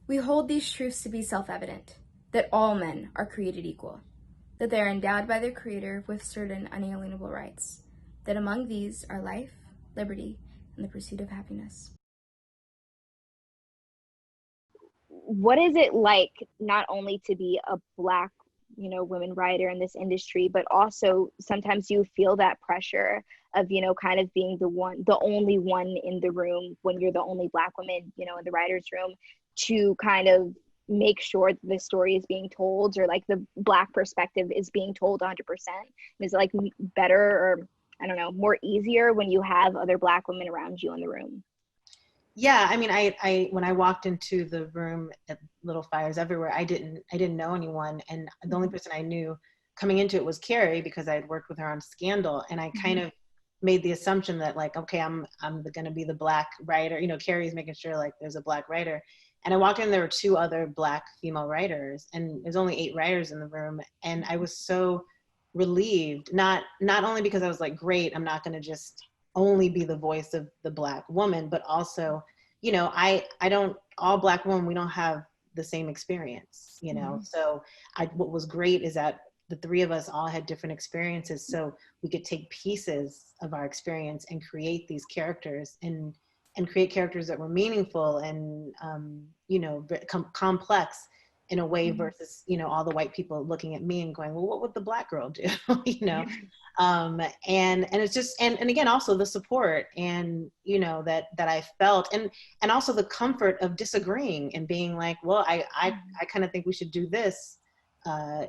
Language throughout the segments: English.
We hold these truths to be self-evident, that all men are created equal, that they are endowed by their Creator with certain unalienable rights, that among these are life, liberty, and the pursuit of happiness. What is it like not only to be a Black, women writer in this industry, but also sometimes you feel that pressure of, kind of being the only one in the room when you're the only Black woman, in the writer's room, to kind of make sure that the story is being told, or like the Black perspective is being told 100%? Is it like better, or I don't know, more easier when you have other Black women around you in the room? Yeah, I mean, I when I walked into the room at Little Fires Everywhere, I didn't know anyone, and the only person I knew coming into it was Carrie, because I had worked with her on Scandal, and I kind of made the assumption that, like, okay, I'm going to be the Black writer. Carrie's making sure like there's a Black writer, and I walked in, there were two other Black female writers, and there's only 8 writers in the room, and I was so relieved, not only because I was like, great, I'm not going to just only be the voice of the Black woman, but also, I don't, all Black women, we don't have the same experience, So what was great is that the 3 of us all had different experiences. So we could take pieces of our experience and create these characters, and create characters that were meaningful and, complex in a way, versus, all the white people looking at me and going, well, what would the Black girl do? you know? And it's just, and again, also the support, and that I felt, and also the comfort of disagreeing and being like, well, I kind of think we should do this, and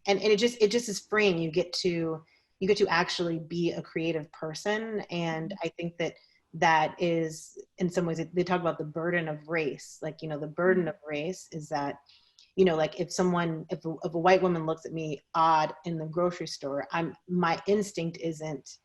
it just is freeing. You get to actually be a creative person. And I think that is, in some ways, they talk about the burden of race, like, the burden of race is that, like, if a white woman looks at me odd in the grocery store, my instinct isn't,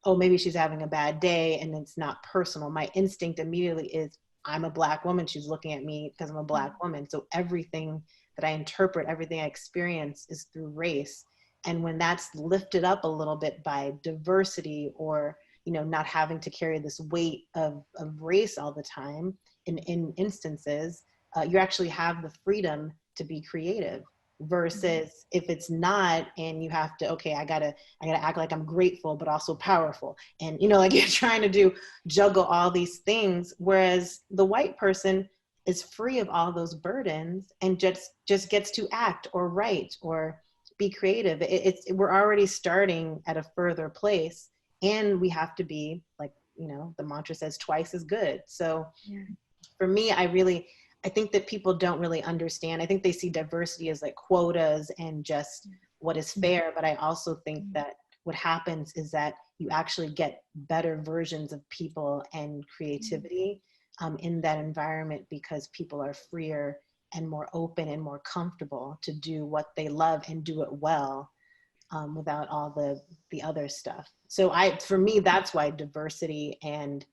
oh, maybe she's having a bad day, and it's not personal. My instinct immediately is, I'm a Black woman, she's looking at me because I'm a Black woman. So everything that I interpret, everything I experience is through race. And when that's lifted up a little bit by diversity, or, not having to carry this weight of race all the time in instances, you actually have the freedom to be creative, versus if it's not, and you have to, okay, I gotta act like I'm grateful but also powerful, and like, you're trying to juggle all these things, whereas the white person is free of all those burdens and just gets to act or write or be creative. We're already starting at a further place, and we have to be, like, the mantra says, twice as good. So for me, I think that people don't really understand. I think they see diversity as like quotas and just what is fair. But I also think that what happens is that you actually get better versions of people and creativity in that environment, because people are freer and more open and more comfortable to do what they love and do it well, without all the other stuff. So for me, that's why diversity, and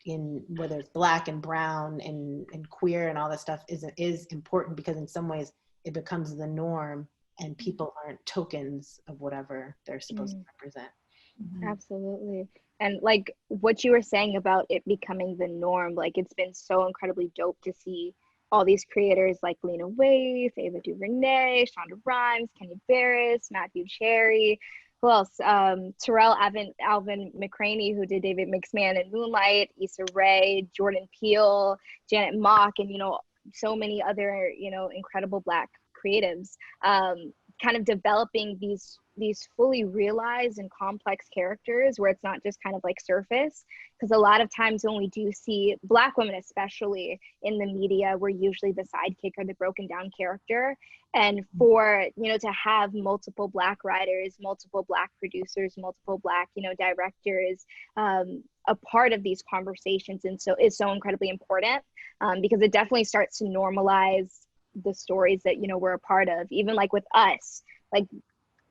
in whether it's Black and brown and queer and all that stuff, is important, because in some ways it becomes the norm, and people aren't tokens of whatever they're supposed to represent. Absolutely. And like what you were saying about it becoming the norm, like it's been so incredibly dope to see all these creators like Lena Waithe, Ava DuVernay, Shonda Rhimes, Kenya Barris, Matthew Cherry, who else? Alvin McCraney, who did David McMahon in Moonlight, Issa Rae, Jordan Peele, Janet Mock, and so many other incredible Black creatives. Kind of developing these fully realized and complex characters, where it's not just kind of like surface, because a lot of times when we do see Black women, especially in the media, we're usually the sidekick or the broken down character. And for to have multiple Black writers, multiple Black producers, multiple Black directors, a part of these conversations, and so is so incredibly important, because it definitely starts to normalize the stories that we're a part of. Even like with us, like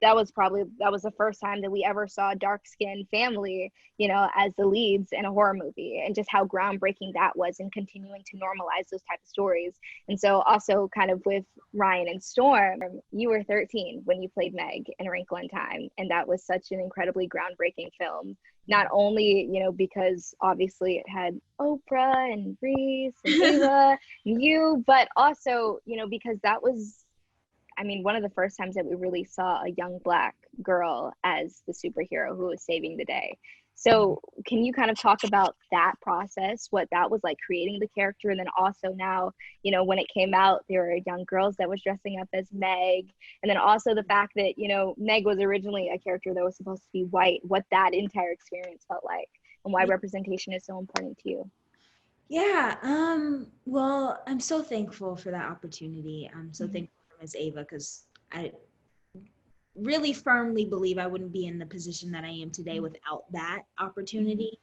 that was the first time that we ever saw a dark-skinned family as the leads in a horror movie, and just how groundbreaking that was, and continuing to normalize those type of stories. And so also kind of with Ryan and Storm, you were 13 when you played Meg in A Wrinkle in Time, and that was such an incredibly groundbreaking film, not only, you know, because obviously it had Oprah and Reese and Ava and you, but also, you know, because that was, I mean, one of the first times that we really saw a young Black girl as the superhero who was saving the day. So can you kind of talk about that process, what that was like creating the character? And then also now, you know, when it came out, there were young girls that was dressing up as Meg. And then also the fact that, you know, Meg was originally a character that was supposed to be white, what that entire experience felt like and why representation is so important to you. Yeah, well, I'm so thankful for that opportunity. I'm so thankful for Ms. Ava, because I really firmly believe I wouldn't be in the position that I am today without that opportunity.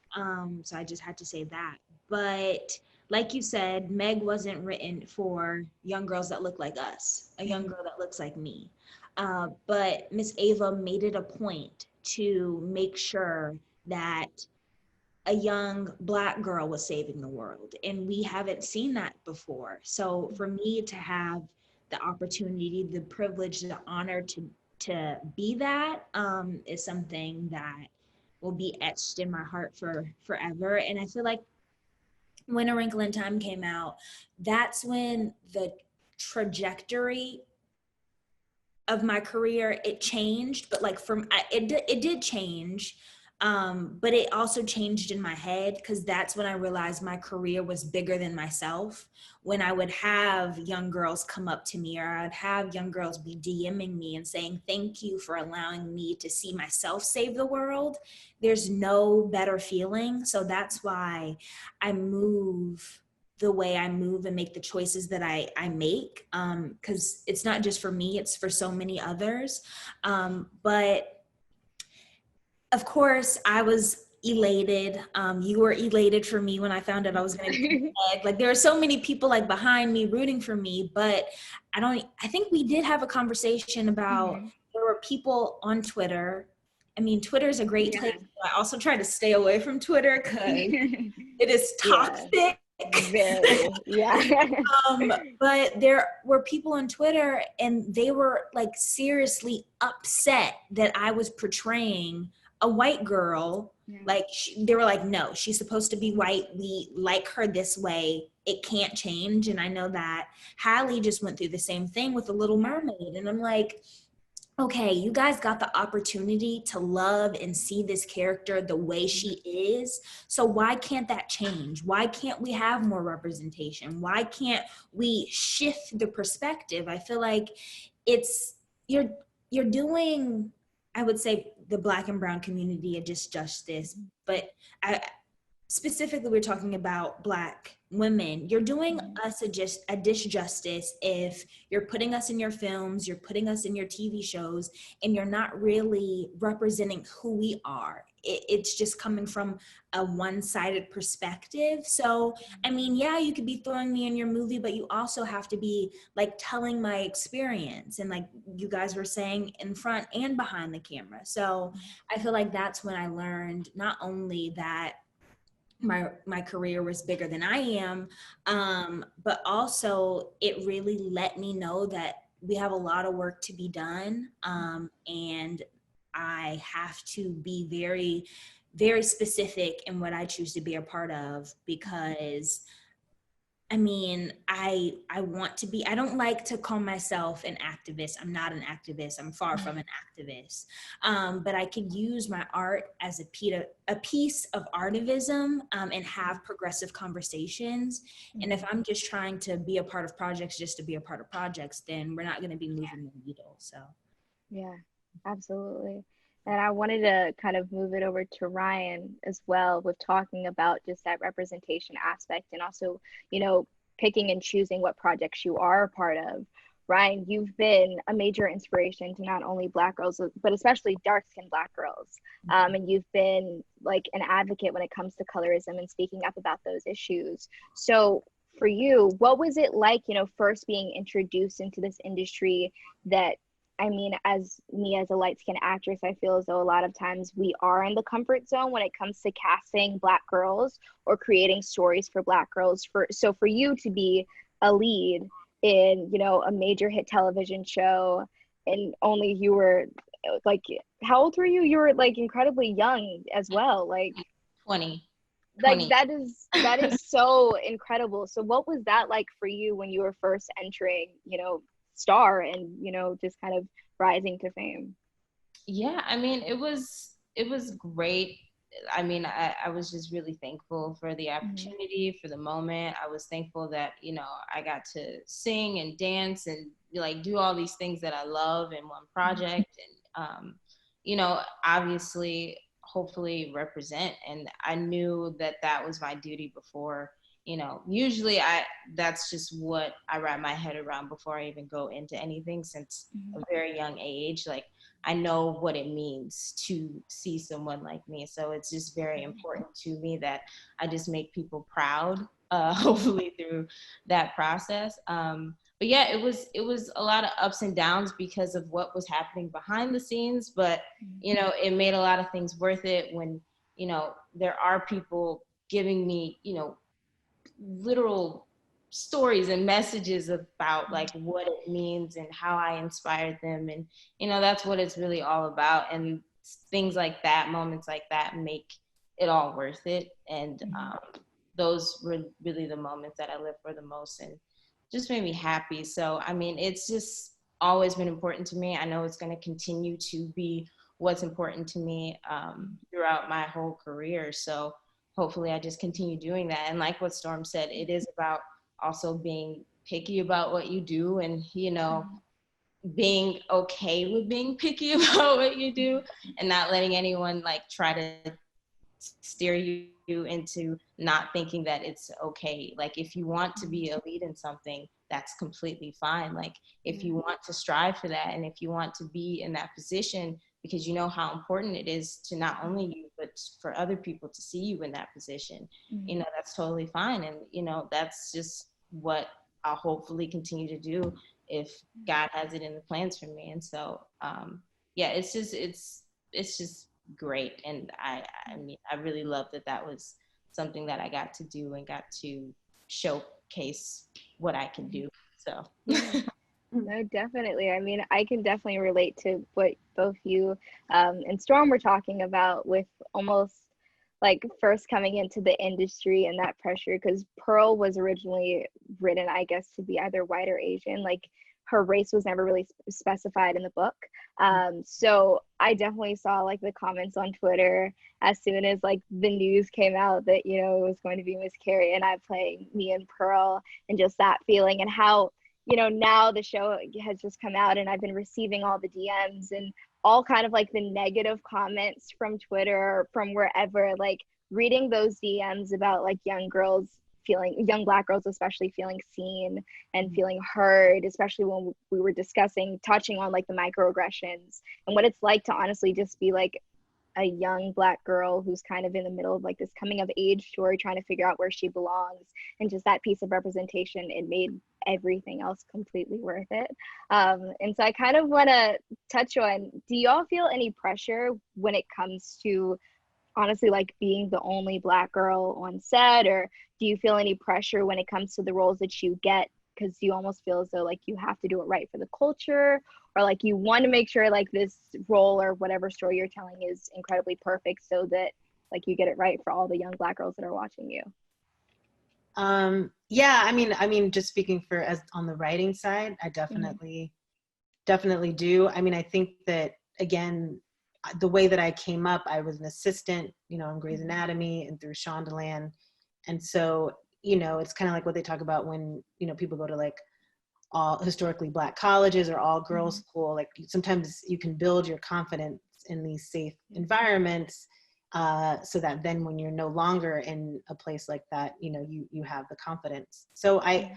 So I just had to say that. But like you said, Meg wasn't written for young girls that look like us, a young girl that looks like me. But Miss Ava made it a point to make sure that a young Black girl was saving the world. And we haven't seen that before. So for me to have the opportunity, the privilege, the honor to be that is something that will be etched in my heart for forever. And I feel like when A Wrinkle in Time came out, that's when the trajectory of my career, it changed, but like it did change, but it also changed in my head, because that's when I realized my career was bigger than myself. When I would have young girls come up to me, or I'd have young girls be DMing me and saying, thank you for allowing me to see myself save the world, there's no better feeling. So that's why I move the way I move and make the choices that I make, because it's not just for me, it's for so many others. But of course, I was elated. You were elated for me when I found out I was going to be Meg. Like, there are so many people like behind me rooting for me, but I think we did have a conversation about there were people on Twitter. I mean, Twitter is a great place, but I also try to stay away from Twitter because it is toxic. Very, But there were people on Twitter and they were like seriously upset that I was portraying a white girl. Like they were like, no, she's supposed to be white. We like her this way. It can't change. And I know that Hallie just went through the same thing with The Little Mermaid. And I'm like, okay, you guys got the opportunity to love and see this character the way she is. So why can't that change? Why can't we have more representation? Why can't we shift the perspective? I feel like you're doing, I would say, the Black and brown community a disjustice, but specifically we're talking about Black women. You're doing us a disjustice if you're putting us in your films, you're putting us in your TV shows, and you're not really representing who we are. It's just coming from a one-sided perspective. So, I mean, yeah, you could be throwing me in your movie, but you also have to be like telling my experience, and like you guys were saying, in front and behind the camera. So I feel like that's when I learned not only that my career was bigger than I am, but also it really let me know that we have a lot of work to be done, and I have to be very, very specific in what I choose to be a part of, because I mean, I want to be, I don't like to call myself an activist. I'm not an activist. I'm far from an activist. But I could use my art as a piece of artivism, and have progressive conversations. And if I'm just trying to be a part of projects just to be a part of projects, then we're not going to be moving the needle. So. Yeah, absolutely. And I wanted to kind of move it over to Ryan as well, with talking about just that representation aspect, and also, you know, picking and choosing what projects you are a part of. Ryan, you've been a major inspiration to not only Black girls, but especially dark-skinned Black girls. And you've been like an advocate when it comes to colorism and speaking up about those issues. So for you, what was it like, you know, first being introduced into this industry that, I mean, as me as a light-skinned actress, I feel as though a lot of times we are in the comfort zone when it comes to casting Black girls or creating stories for Black girls. So for you to be a lead in, you know, a major hit television show, and only you were like, how old were you? You were like incredibly young as well. Like 20. that is so incredible. So what was that like for you when you were first entering, Star, and just kind of rising to fame? Yeah, I mean, it was great. I mean, I was just really thankful for the opportunity, for the moment. I was thankful that, I got to sing and dance and like do all these things that I love in one project. And, obviously, hopefully represent. And I knew that that was my duty before, usually that's just what I wrap my head around before I even go into anything since a very young age. Like, I know what it means to see someone like me. So it's just very important to me that I just make people proud, hopefully through that process. But yeah, it was a lot of ups and downs because of what was happening behind the scenes. But, it made a lot of things worth it when, there are people giving me, literal stories and messages about like what it means and how I inspired them. And, that's what it's really all about. And things like that, moments like that make it all worth it. And those were really the moments that I live for the most and just made me happy. So, I mean, it's just always been important to me. I know it's going to continue to be what's important to me throughout my whole career. So hopefully I just continue doing that. And like what Storm said, it is about also being picky about what you do and, being okay with being picky about what you do and not letting anyone like try to steer you into not thinking that it's okay. Like, if you want to be a lead in something, that's completely fine. Like, if you want to strive for that and if you want to be in that position because you know how important it is to not only you but for other people to see you in that position, that's totally fine. And that's just what I'll hopefully continue to do if God has it in the plans for me. And so yeah, it's just great. And I mean, I really love that was something that I got to do and got to showcase what I can do. So No, definitely. I mean, I can definitely relate to what both you and Storm were talking about with almost like first coming into the industry and that pressure, because Pearl was originally written, I guess, to be either white or Asian. Like, her race was never really specified in the book. So I definitely saw like the comments on Twitter as soon as like the news came out that, it was going to be Miss Carrie and I playing me and Pearl, and just that feeling and how, now the show has just come out and I've been receiving all the DMs and all kind of like the negative comments from Twitter or from wherever, like reading those DMs about like young Black girls especially feeling seen and feeling heard, especially when we were touching on like the microaggressions and what it's like to honestly just be like a young Black girl who's kind of in the middle of like this coming of age story, trying to figure out where she belongs, and just that piece of representation, it made everything else completely worth it. And so I kind of want to touch on, do y'all feel any pressure when it comes to honestly like being the only Black girl on set, or do you feel any pressure when it comes to the roles that you get because you almost feel as though like you have to do it right for the culture, or like you want to make sure like this role or whatever story you're telling is incredibly perfect so that like you get it right for all the young Black girls that are watching you? Yeah, I mean, just speaking for as on the writing side, I definitely do. I mean, I think that again, the way that I came up, I was an assistant, in Grey's Anatomy and through Shondaland. And so, it's kind of like what they talk about when, people go to like all historically Black colleges or all girls school. Like, sometimes you can build your confidence in these safe environments so that then when you're no longer in a place like that, you have the confidence. So I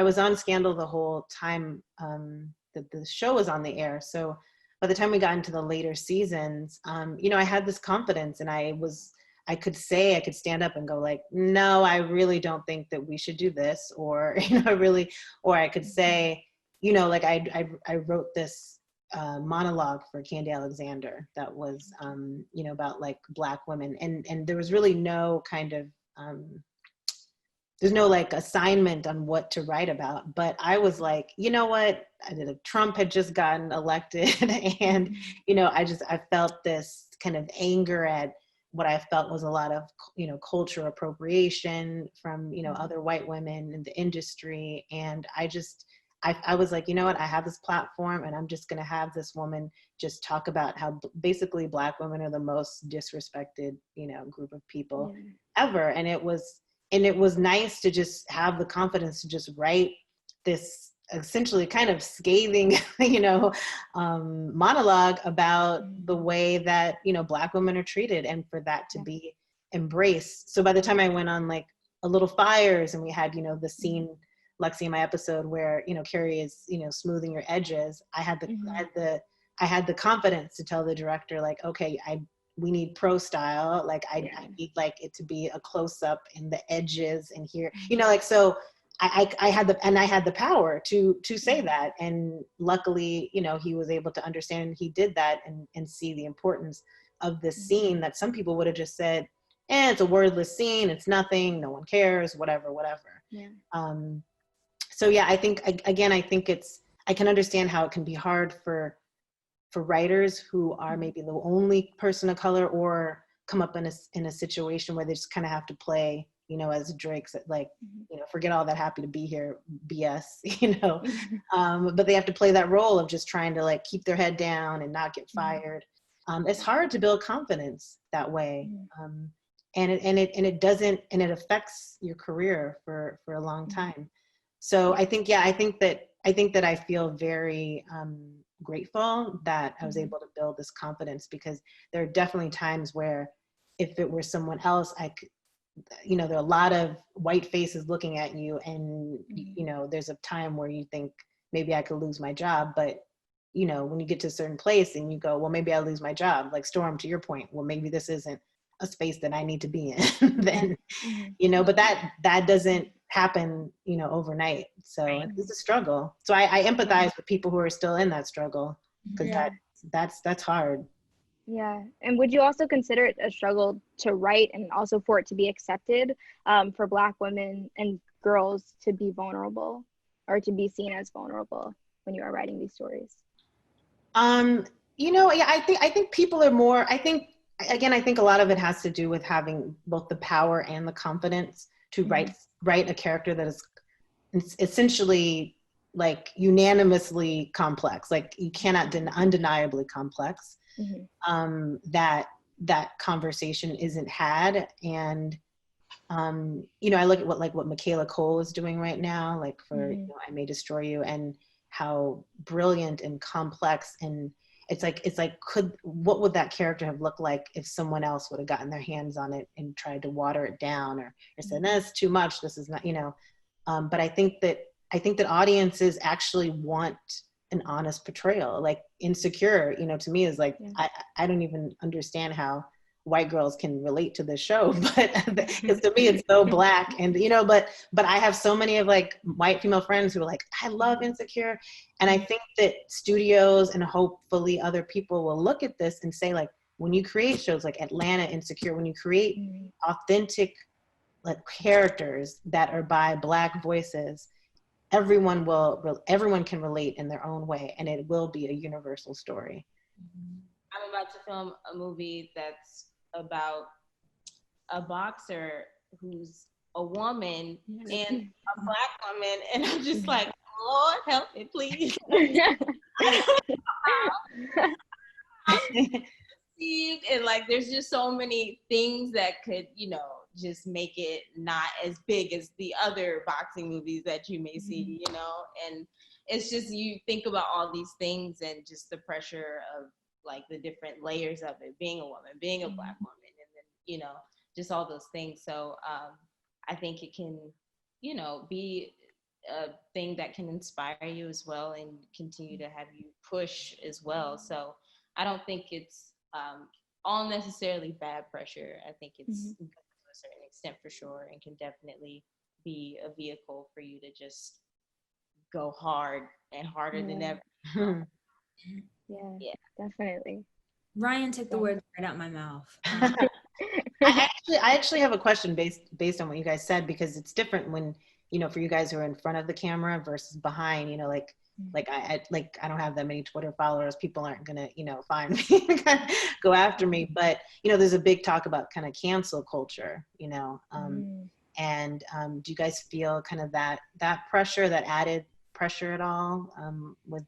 was on Scandal the whole time that the show was on the air. So by the time we got into the later seasons, I had this confidence, and I could stand up and go like, no, I really don't think that we should do this, or or I could say, like I wrote this monologue for Candy Alexander that was about like Black women, and there was really no kind of like assignment on what to write about. But I was like, you know what? Trump had just gotten elected and, I felt this kind of anger at what I felt was a lot of, culture appropriation from, other white women in the industry. And I was like, you know what? I have this platform and I'm just going to have this woman just talk about how basically Black women are the most disrespected, group of people ever. And it was nice to just have the confidence to just write this essentially kind of scathing, monologue about the way that, Black women are treated, and for that to be embraced. So by the time I went on like A Little Fires, and we had, the scene, Lexi, in my episode where, Carrie is, smoothing your edges, I had the confidence to tell the director, like, okay, we need pro style. Like I need like it to be a close up in the edges and here, so I had the power to say that. And luckily, he was able to understand, he did that and see the importance of this scene that some people would have just said, it's a wordless scene. It's nothing. No one cares, whatever. Yeah. So yeah, I think I can understand how it can be hard for writers who are maybe the only person of color, or come up in a situation where they just kind of have to play, as Drake's like, forget all that happy to be here BS, but they have to play that role of just trying to like keep their head down and not get fired. It's hard to build confidence that way. And it affects your career for a long time. So I think that I feel very grateful that I was able to build this confidence, because there are definitely times where if it were someone else, there are a lot of white faces looking at you, and there's a time where you think maybe I could lose my job. But when you get to a certain place and you go, well, maybe I'll lose my job, like Storm, to your point, well, maybe this isn't a space that I need to be in. Then but that doesn't happen overnight. So it's a struggle. So I empathize with people who are still in that struggle, because that's hard. Yeah. And would you also consider it a struggle to write, and also for it to be accepted, for Black women and girls to be vulnerable, or to be seen as vulnerable when you are writing these stories? I think people are more, I think a lot of it has to do with having both the power and the confidence to write a character that is essentially like unanimously complex. Like you cannot undeniably complex. That conversation isn't had. And I look at what Michaela Cole is doing right now, like for I May Destroy You, and how brilliant and complex. And it's like what would that character have looked like if someone else would have gotten their hands on it and tried to water it down, or said, that's too much, this is not, but I think that audiences actually want an honest portrayal. Like Insecure, to me is like, I don't even understand how white girls can relate to this show, but because to me it's so Black, and but I have so many of like white female friends who are like, I love Insecure. And I think that studios and hopefully other people will look at this and say, like, when you create shows like Atlanta, Insecure, when you create authentic like characters that are by Black voices, everyone can relate in their own way, and it will be a universal story. I'm about to film a movie that's about a boxer who's a woman and a Black woman, and I'm just like, Lord help me, please. And like there's just so many things that could just make it not as big as the other boxing movies that you may see, and it's just, you think about all these things and just the pressure of like the different layers of it, being a woman, being a Black woman, and then just all those things. So I think it can be a thing that can inspire you as well, and continue to have you push as well. So I don't think it's all necessarily bad pressure. I think it's good to a certain extent for sure, and can definitely be a vehicle for you to just go hard and harder than ever. Yeah, definitely. Ryan took the words right out my mouth. I I actually have a question based on what you guys said, because it's different when, you know, for you guys who are in front of the camera versus behind, you know, like I don't have that many Twitter followers. People aren't gonna, you know, find me, go after me. But, you know, there's a big talk about kind of cancel culture, you know, and do you guys feel kind of that pressure, that added pressure at all, with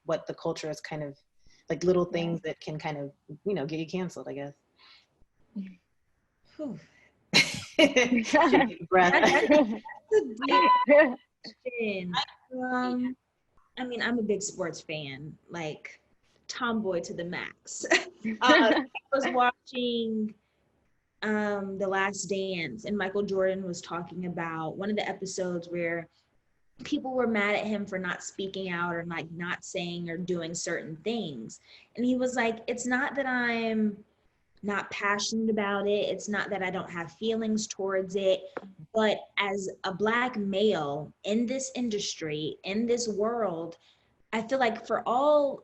what the culture is kind of like, little things that can kind of, you know, get you canceled, I guess. Breath. That's a great question. I mean, I'm a big sports fan, like tomboy to the max. I was watching The Last Dance, and Michael Jordan was talking about one of the episodes where people were mad at him for not speaking out or like not saying or doing certain things. And he was like, it's not that I'm not passionate about it. It's not that I don't have feelings towards it. But as a Black male in this industry, in this world, I feel like for all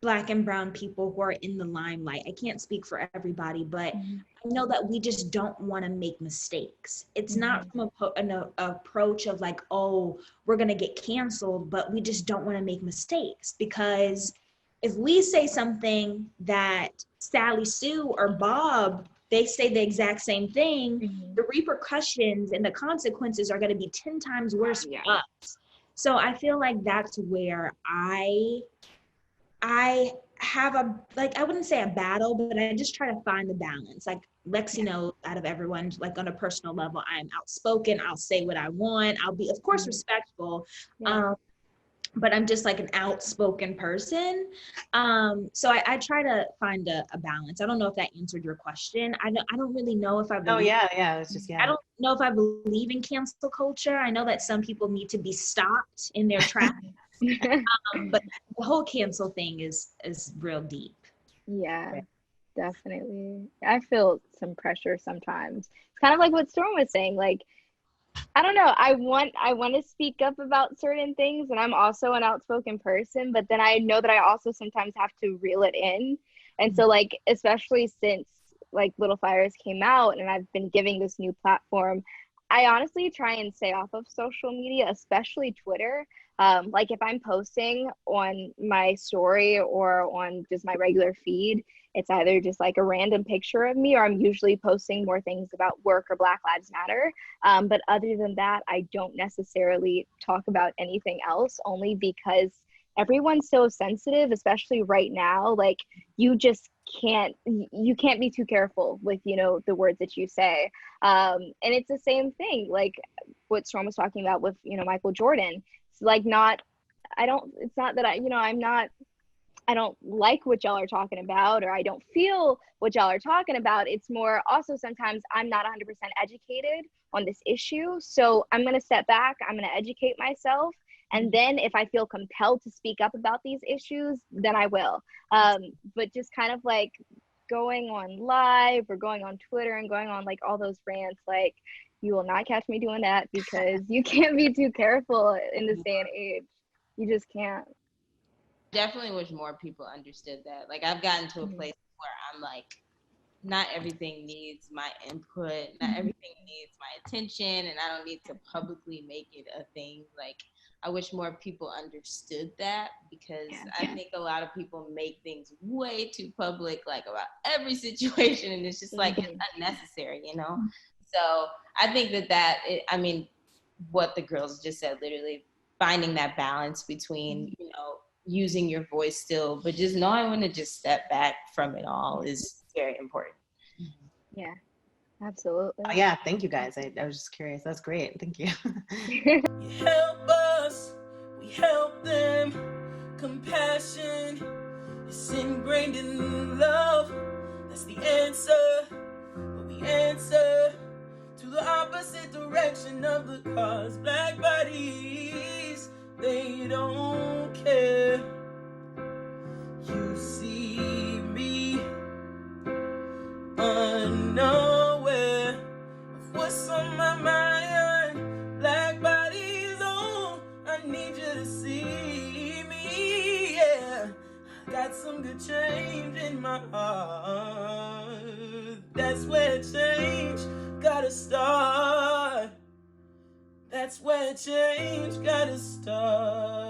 Black and brown people who are in the limelight, I can't speak for everybody, but I know that we just don't want to make mistakes. It's not from an approach of like, oh, we're going to get canceled, but we just don't want to make mistakes, because if we say something that Sally Sue or Bob, they say the exact same thing, the repercussions and the consequences are going to be 10 times worse for us. So I feel like that's where I have a, like, I wouldn't say a battle, but I just try to find the balance. Like Lexi knows, out of everyone, like on a personal level, I'm outspoken. I'll say what I want. I'll be, of course, respectful. But I'm just like an outspoken person. So I try to find a balance. I don't know if that answered your question. I don't really know if I believe. I don't know if I believe in cancel culture. I know that some people need to be stopped in their tracks. But the whole cancel thing is real deep. Yeah, definitely. I feel some pressure sometimes. It's kind of like what Storm was saying, like, I don't know. I want to speak up about certain things, and I'm also an outspoken person, but then I know that I also sometimes have to reel it in. And so, like, especially since like Little Fires came out and I've been giving this new platform, I honestly try and stay off of social media, especially Twitter. Like if I'm posting on my story or on just my regular feed, it's either just like a random picture of me, or I'm usually posting more things about work or Black Lives Matter. But other than that, I don't necessarily talk about anything else, only because everyone's so sensitive, especially right now. Like you can't be too careful with, you know, the words that you say. And it's the same thing, like what Storm was talking about with, you know, Michael Jordan. It's like it's not that I don't like what y'all are talking about, or I don't feel what y'all are talking about. It's more also sometimes I'm not 100% educated on this issue. So I'm going to step back, I'm going to educate myself. And then if I feel compelled to speak up about these issues, then I will. But just kind of like going on live or going on Twitter and going on like all those rants, like you will not catch me doing that, because you can't be too careful in this day and age. You just can't. Definitely wish more people understood that. Like I've gotten to a place where I'm like, not everything needs my input, not everything needs my attention, and I don't need to publicly make it a thing. Like I wish more people understood that, because I think a lot of people make things way too public, like about every situation, and it's just like it's unnecessary, you know? So I think I mean, what the girls just said, literally finding that balance between, you know, using your voice still, but just knowing when to just step back from it all is very important. Yeah, absolutely. Yeah, thank you guys. I was just curious. That's great. Thank you. You help us, we help them. Compassion is ingrained in love. That's the answer, but we answer to the opposite direction of the cause. Black bodies, they don't care. You see me unaware of what's on my mind. Black bodies, oh, I need you to see me, yeah. I got some good change in my heart. where change gotta start. That's where change gotta start.